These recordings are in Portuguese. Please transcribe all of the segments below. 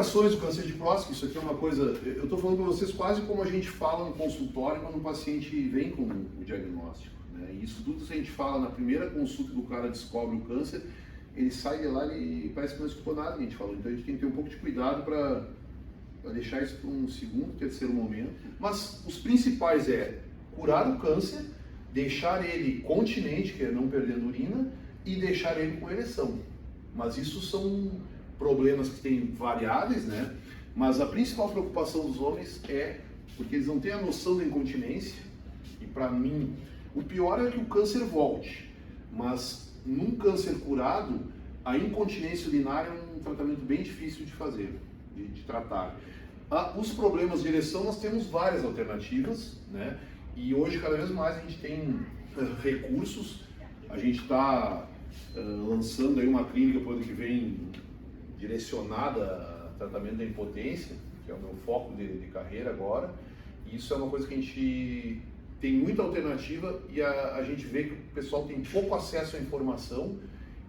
complicações do câncer de próstata, isso aqui é uma coisa, eu estou falando para vocês quase como a gente fala no consultório quando o paciente vem com o diagnóstico, né? E isso tudo a gente fala na primeira consulta que o cara descobre o câncer, ele sai de lá e parece que não escutou nada que a gente falou. Então a gente tem que ter um pouco de cuidado para deixar isso para um segundo, terceiro momento. Mas os principais é curar o câncer, deixar ele continente, que é não perdendo urina, e deixar ele com ereção. Mas isso são problemas que têm variáveis, né? Mas a principal preocupação dos homens é porque eles não têm a noção da incontinência. E para mim, o pior é que o câncer volte. Mas num câncer curado, a incontinência urinária é um tratamento bem difícil de fazer, de tratar. Os problemas de ereção, nós temos várias alternativas, né? E hoje, cada vez mais, a gente tem recursos. A gente está lançando aí uma clínica para o ano que vem direcionada a tratamento da impotência, que é o meu foco de carreira agora. E isso é uma coisa que a gente tem muita alternativa e a gente vê que o pessoal tem pouco acesso à informação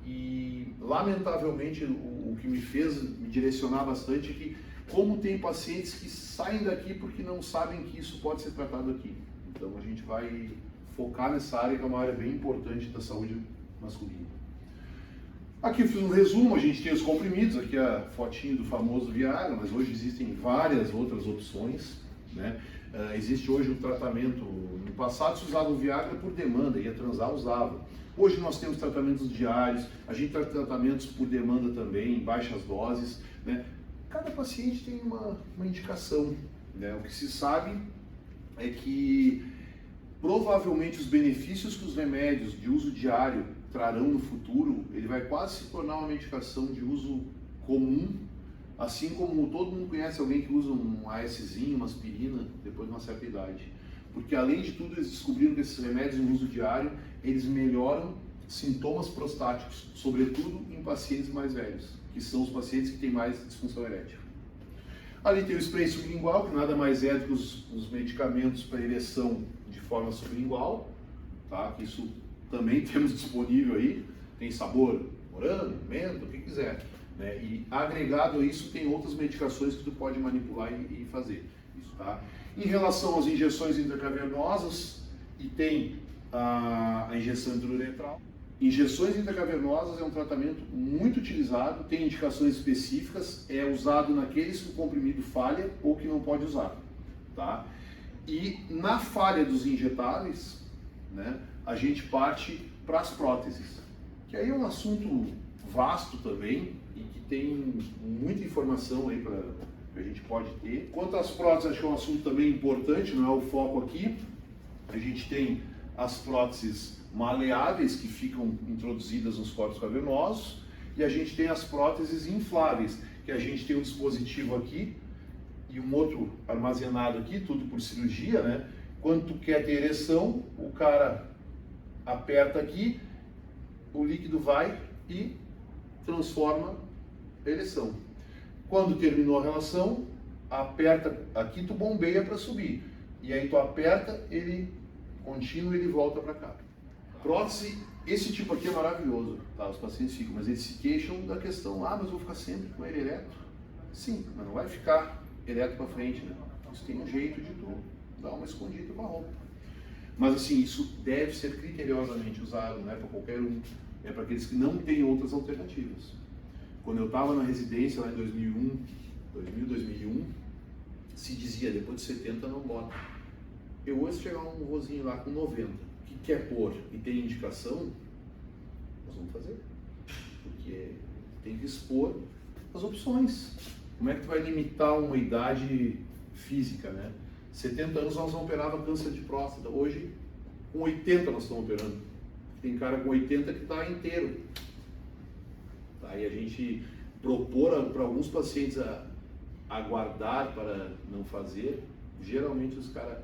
e, lamentavelmente, o que me fez me direcionar bastante é que, como tem pacientes que saem daqui porque não sabem que isso pode ser tratado aqui. Então a gente vai focar nessa área, que é uma área bem importante da saúde masculina. Aqui eu fiz um resumo, a gente tem os comprimidos, aqui a fotinho do famoso Viagra, mas hoje existem várias outras opções, né? Existe hoje um tratamento, no passado se usava o Viagra por demanda, ia transar, usava. Hoje nós temos tratamentos diários, a gente tem tratamentos por demanda também, em baixas doses, né? Cada paciente tem uma indicação, né? O que se sabe é que provavelmente os benefícios que os remédios de uso diário trarão no futuro, ele vai quase se tornar uma medicação de uso comum, assim como todo mundo conhece alguém que usa um ASzinho, uma aspirina, depois de uma certa idade. Porque além de tudo, eles descobriram que esses remédios no uso diário, eles melhoram sintomas prostáticos, sobretudo em pacientes mais velhos, que são os pacientes que têm mais disfunção erétil. Ali tem o spray sublingual, que nada mais é do que os medicamentos para ereção de forma sublingual, tá? Que isso também temos disponível aí, tem sabor morango, menta, o que quiser, né? E agregado a isso tem outras medicações que tu pode manipular e fazer. Isso, tá? Em relação às injeções intracavernosas, e tem a injeção intrauretral. Injeções intracavernosas é um tratamento muito utilizado, tem indicações específicas, é usado naqueles que o comprimido falha ou que não pode usar, tá? E na falha dos injetáveis, né, a gente parte para as próteses, que aí é um assunto vasto também e que tem muita informação aí para a gente pode ter. Quanto às próteses, acho que é um assunto também importante, não é o foco aqui. A gente tem as próteses maleáveis que ficam introduzidas nos corpos cavernosos e a gente tem as próteses infláveis, que a gente tem um dispositivo aqui e um outro armazenado aqui, tudo por cirurgia, né? Quando tu quer ter ereção, o cara aperta aqui, o líquido vai e transforma a ereção. Quando terminou a relação, aperta aqui, tu bombeia para subir. E aí tu aperta, ele contínuo, ele volta para cá. Prótese, esse tipo aqui é maravilhoso, tá? Os pacientes ficam, mas eles se queixam da questão, mas eu vou ficar sempre com ele ereto. Sim, mas não vai ficar ereto para frente, né? Isso tem um jeito de tu dar uma escondida com a roupa. Mas assim, isso deve ser criteriosamente usado, não é para qualquer um, é para aqueles que não têm outras alternativas. Quando eu estava na residência lá em 2001, se dizia, depois de 70 não bota. Eu hoje chegar um vozinho lá com 90, que quer pôr e tem indicação, nós vamos fazer. Porque tem que expor as opções. Como é que tu vai limitar uma idade física, né? 70 anos nós não operava câncer de próstata, hoje com 80 nós estamos operando. Tem cara com 80 que está inteiro. Tá? E a gente propor para alguns pacientes aguardar para não fazer, geralmente os caras,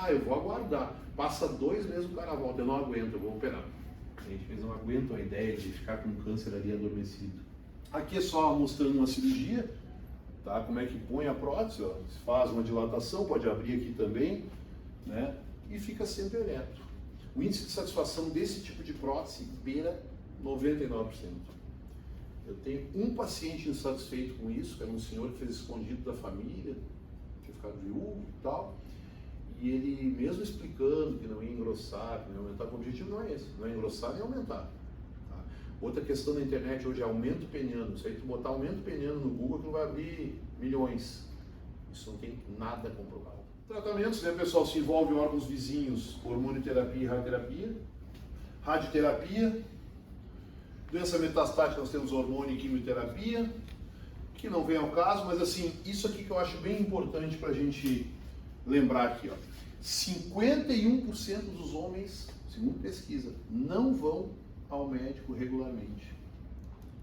eu vou aguardar, passa 2 meses o cara volta, eu não aguento, eu vou operar. A gente não aguenta a ideia de ficar com câncer ali adormecido. Aqui é só mostrando uma cirurgia, tá? Como é que põe a prótese, ó. Se faz uma dilatação, pode abrir aqui também, né? E fica sempre ereto. O índice de satisfação desse tipo de prótese beira 99%. Eu tenho um paciente insatisfeito com isso, que era um senhor que fez escondido da família, tinha ficado viúvo e tal, e ele mesmo explicando que não ia engrossar, que não ia aumentar, o objetivo não é esse, não é engrossar nem aumentar. Tá? Outra questão da internet hoje é aumento peniano. Se aí tu botar aumento peniano no Google, tu vai abrir milhões. Isso não tem nada comprovado. Tratamentos, né, pessoal, se envolve órgãos vizinhos, hormonioterapia e radioterapia. Radioterapia, doença metastática, nós temos hormônio e quimioterapia, que não vem ao caso, mas assim, isso aqui que eu acho bem importante para a gente lembrar aqui, ó. 51% dos homens, segundo pesquisa, não vão ao médico regularmente,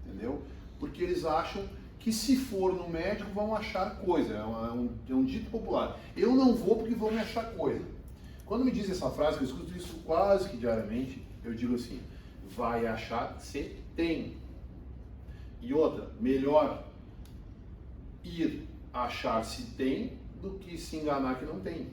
entendeu? Porque eles acham que se for no médico vão achar coisa, é um dito popular. Eu não vou porque vão me achar coisa. Quando me dizem essa frase, que eu escuto isso quase que diariamente, eu digo assim, vai achar se tem. E outra, melhor ir achar se tem do que se enganar que não tem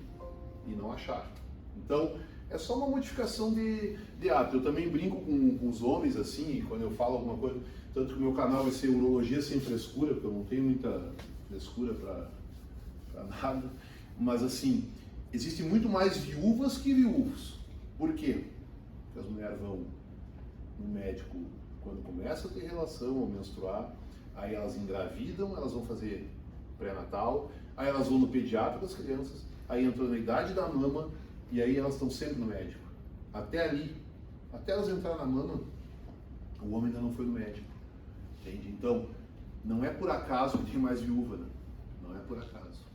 e não achar. Então, é só uma modificação de hábito. Eu também brinco com os homens assim, quando eu falo alguma coisa, tanto que o meu canal vai ser Urologia Sem Frescura, porque eu não tenho muita frescura para nada, mas assim, existem muito mais viúvas que viúvos. Por quê? Porque as mulheres vão no médico quando começa a ter relação ou menstruar, aí elas engravidam, elas vão fazer pré-natal, aí elas vão no pediatra das crianças, aí entrou na idade da mama e aí elas estão sempre no médico. Até ali, até elas entrarem na mama, o homem ainda não foi no médico. Entende? Então, não é por acaso que tem mais viúva, né? Não é por acaso.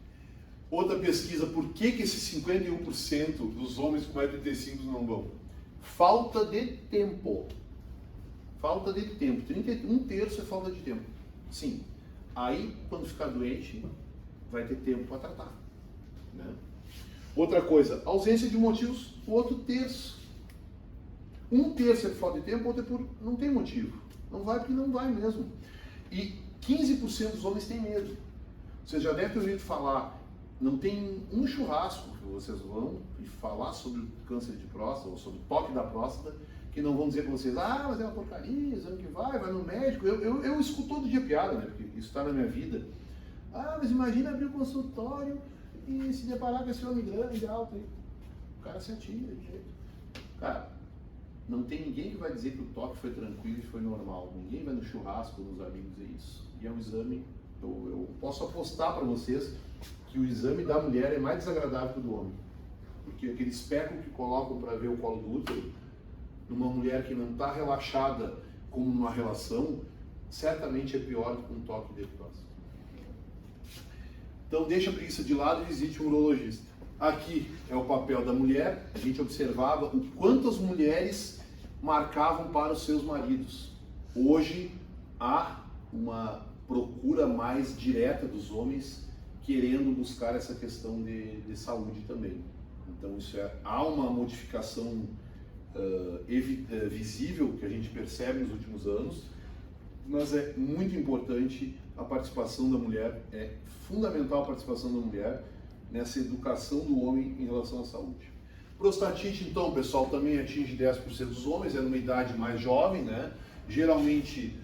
Outra pesquisa, por que esses 51% dos homens com mais de 35 não vão? Falta de tempo. Falta de tempo. 1/3 é falta de tempo. Sim. Aí, quando ficar doente, vai ter tempo para tratar. Né? Outra coisa, ausência de motivos, o outro terço. 1/3 é por falta de tempo, outro é por não tem motivo. Não vai porque não vai mesmo. E 15% dos homens têm medo. Vocês já devem ter ouvido falar, não tem um churrasco que vocês vão e falar sobre o câncer de próstata ou sobre o toque da próstata, que não vão dizer para vocês, ah, mas é uma porcaria, exame que vai no médico. Eu escuto todo dia piada, né? Porque isso está na minha vida. Ah, mas imagina abrir um consultório e se deparar com esse homem grande, alto aí. O cara se atira de jeito. Cara, não tem ninguém que vai dizer que o toque foi tranquilo e foi normal. Ninguém vai no churrasco nos amigos dizer isso. E é um exame, eu posso apostar para vocês que o exame da mulher é mais desagradável que o do homem. Porque aquele especo que colocam para ver o colo do útero, numa mulher que não está relaxada como numa relação, certamente é pior do que um toque de próstata. Então deixa a preguiça de lado e visite um urologista. Aqui é o papel da mulher. A gente observava o quanto as mulheres marcavam para os seus maridos. Hoje há uma procura mais direta dos homens querendo buscar essa questão de saúde também. Então há uma modificação visível que a gente percebe nos últimos anos, mas é muito importante a participação da mulher, é fundamental a participação da mulher nessa educação do homem em relação à saúde. Prostatite, então, pessoal, também atinge 10% dos homens, é numa idade mais jovem, né? Geralmente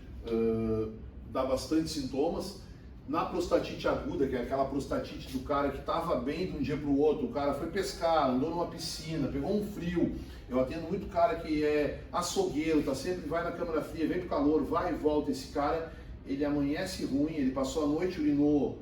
dá bastante sintomas. Na prostatite aguda, que é aquela prostatite do cara que estava bem de um dia para o outro, o cara foi pescar, andou numa piscina, pegou um frio. Eu atendo muito cara que é açougueiro, tá sempre, vai na câmara fria, vem pro calor, vai e volta. Esse cara, ele amanhece ruim, ele passou a noite, urinou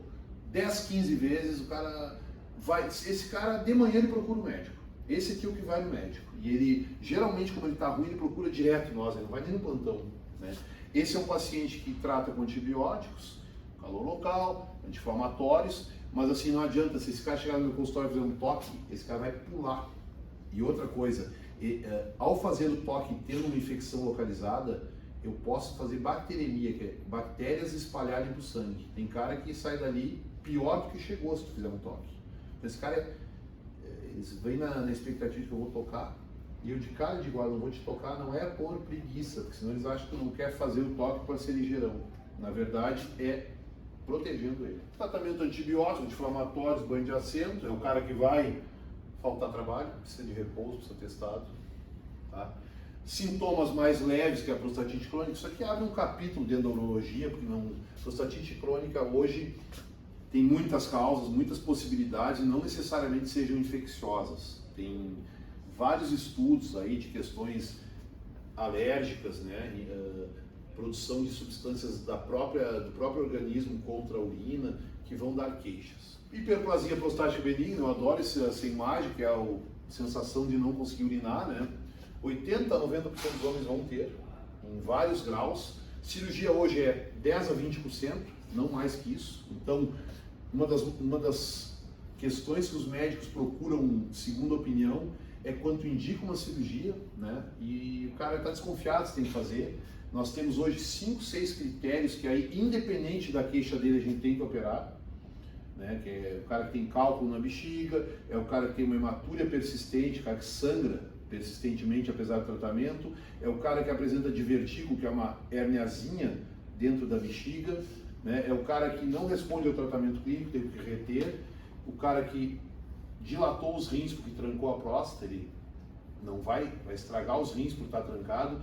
10, 15 vezes, o cara vai, esse cara de manhã ele procura o médico. Esse aqui é o que vai no médico. E ele, geralmente, como ele está ruim, ele procura direto nós, ele não vai nem no plantão. Né? Esse é um paciente que trata com antibióticos, calor local, anti-inflamatórios, mas assim, não adianta, se esse cara chegar no meu consultório e fazer um toque, esse cara vai pular. E outra coisa, ao fazer o toque tendo uma infecção localizada, eu posso fazer bacteremia, que é bactérias espalharem para o sangue. Tem cara que sai dali pior do que chegou se tu fizer um toque. Então esse cara, eles vêm na expectativa que eu vou tocar, e eu de cara digo, não vou te tocar, não é por preguiça, porque senão eles acham que tu não quer fazer o toque para ser ligeirão. Na verdade, é protegendo ele. Tratamento antibiótico, anti-inflamatórios, banho de assento, é o cara que vai faltar trabalho, precisa de repouso, precisa testado. Tá? Sintomas mais leves, que é a prostatite crônica, isso aqui abre um capítulo dentro da urologia, porque prostatite crônica hoje tem muitas causas, muitas possibilidades e não necessariamente sejam infecciosas. Tem vários estudos aí de questões alérgicas, né, produção de substâncias do próprio organismo contra a urina que vão dar queixas. Hiperplasia prostática benigna, eu adoro essa imagem, que é a sensação de não conseguir urinar, né? 80 a 90% dos homens vão ter, em vários graus. Cirurgia hoje é 10 a 20%, não mais que isso. Então, uma das questões que os médicos procuram segunda opinião é quanto indica uma cirurgia, né? E o cara está desconfiado se tem que fazer. Nós temos hoje 5, 6 critérios que aí, independente da queixa dele, a gente tem que operar, né? Que é o cara que tem cálculo na bexiga, é o cara que tem uma hematúria persistente, o cara que sangra persistentemente apesar do tratamento, é o cara que apresenta divertículo, que é uma hérniazinha dentro da bexiga, né? É o cara que não responde ao tratamento clínico, teve que reter, o cara que dilatou os rins porque trancou a próstata, ele não vai estragar os rins por estar trancado.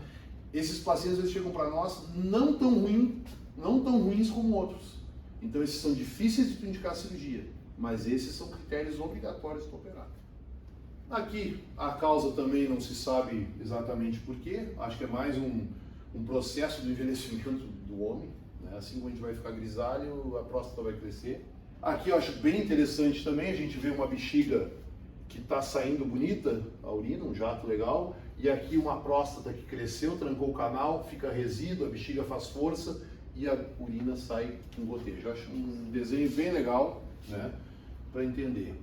Esses pacientes eles chegam para nós não tão ruins como outros. Então esses são difíceis de indicar cirurgia, mas esses são critérios obrigatórios para operar. Aqui a causa também não se sabe exatamente porquê, acho que é mais um processo do envelhecimento do homem, né? Assim como a gente vai ficar grisalho, a próstata vai crescer. Aqui eu acho bem interessante também, a gente vê uma bexiga que está saindo bonita, a urina, um jato legal, e aqui uma próstata que cresceu, trancou o canal, fica resíduo, a bexiga faz força e a urina sai com gotejo. Eu acho um desenho bem legal, né, para entender.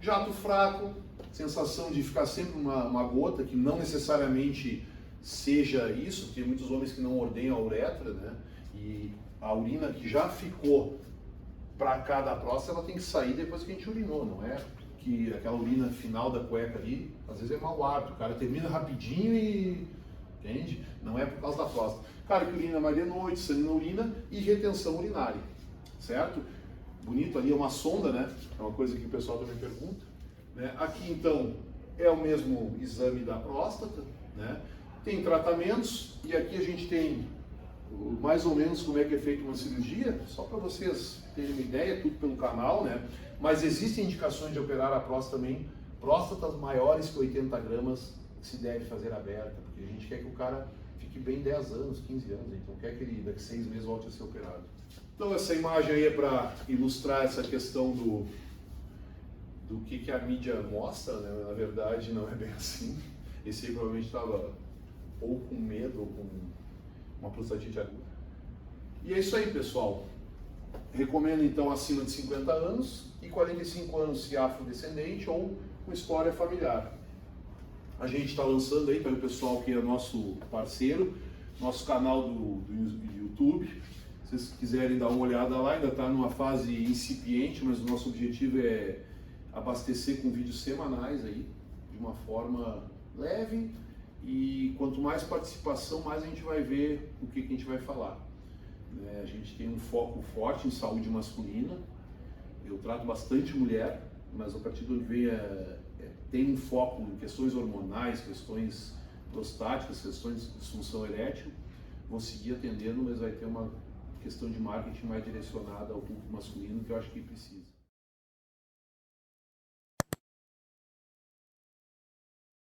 Jato fraco, sensação de ficar sempre uma gota, que não necessariamente seja isso, tem muitos homens que não ordenham a uretra, né, e a urina que já ficou para cá da próstata, ela tem que sair depois que a gente urinou, não é que aquela urina final da cueca ali, às vezes é mau hábito, o cara termina rapidinho e, entende? Não é por causa da próstata. Cara que urina mais de noite, sangue na urina e retenção urinária, certo? Bonito ali, é uma sonda, né? É uma coisa que o pessoal também pergunta, né? Aqui então é o mesmo exame da próstata, né? Tem tratamentos e aqui a gente tem mais ou menos como é que é feita uma cirurgia, só para vocês terem uma ideia, tudo pelo canal, né? Mas existem indicações de operar a próstata também, próstatas maiores que 80 gramas se deve fazer aberta, porque a gente quer que o cara fique bem 10 anos, 15 anos, então quer que ele daqui a 6 meses volte a ser operado. Então essa imagem aí é para ilustrar essa questão do que a mídia mostra, né? Na verdade não é bem assim. Esse aí provavelmente estava ou com medo ou com uma prostatite aguda. E é isso aí, pessoal. Recomendo então acima de 50 anos e 45 anos se afrodescendente ou com história familiar. A gente está lançando aí para o pessoal que é nosso parceiro, nosso canal do YouTube. Se vocês quiserem dar uma olhada lá, ainda está numa fase incipiente, mas o nosso objetivo é abastecer com vídeos semanais aí, de uma forma leve, e quanto mais participação, mais a gente vai ver o que a gente vai falar. A gente tem um foco forte em saúde masculina, eu trato bastante mulher, mas a partir do que tem um foco em questões hormonais, questões prostáticas, questões de disfunção erétil. Vou seguir atendendo, mas vai ter uma questão de marketing mais direcionada ao público masculino que eu acho que precisa.